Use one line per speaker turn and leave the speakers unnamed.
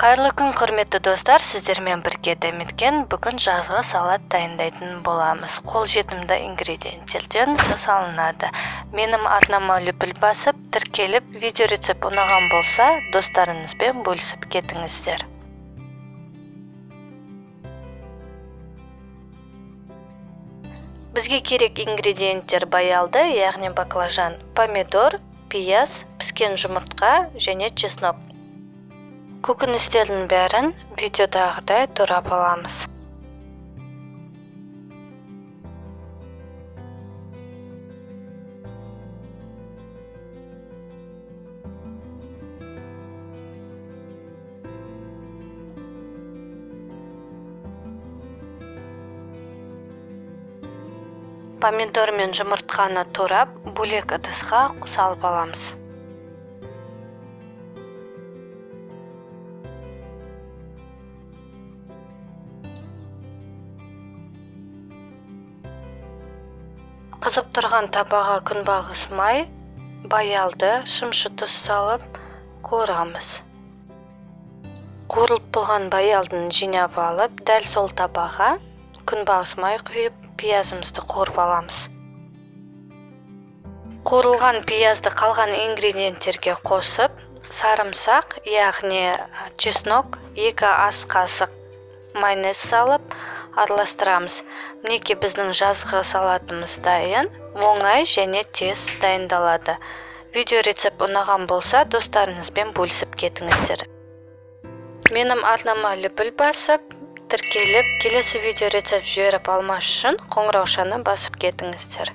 Қайырлы күн, құрметті достар, сіздермен бірге дәметкен бүгін жазғы салат дайындайтын боламыз. Қолжетімді ингредиенттерден жасалынады. Менің атыма лүпіл басып, тіркеліп, видеорецепт ұнаған болса, достарыңызбен бөлісіп кетіңіздер. Бізге керек ингредиенттер баялды, яғни баклажан, помидор, пияз, піскен жұмыртқа және чеснок. Көкөністердің бәрін видеодағыдай турап аламыз. Помидор мен жұмыртқаны турап, бөлек ыдысқа салып аламыз. Қызып тұрған табаға күнбағыс май, баялды, шымшы тұз салып қуырамыз. Қуырылып болған баялдын жинап алып, дәл сол табаға күнбағыс май құйып, пиязымызды қуырып аламыз. Қуырылған пиязды қалған ингредиенттерге қосып, сарымсақ, яғни чеснок, 2 ас қасық майонез салып, араластырамыз. Мінекей біздің жазғы салатымыз дайын, оңай және тез дайындалады. Видео рецепт ұнаған болса, достарыңызбен бөлісіп кетіңіздер. Менің атыма лүпіл басып, тіркеліп, келесі видео рецепт жіберіп алмаш үшін қоңыраушаны басып кетіңіздер.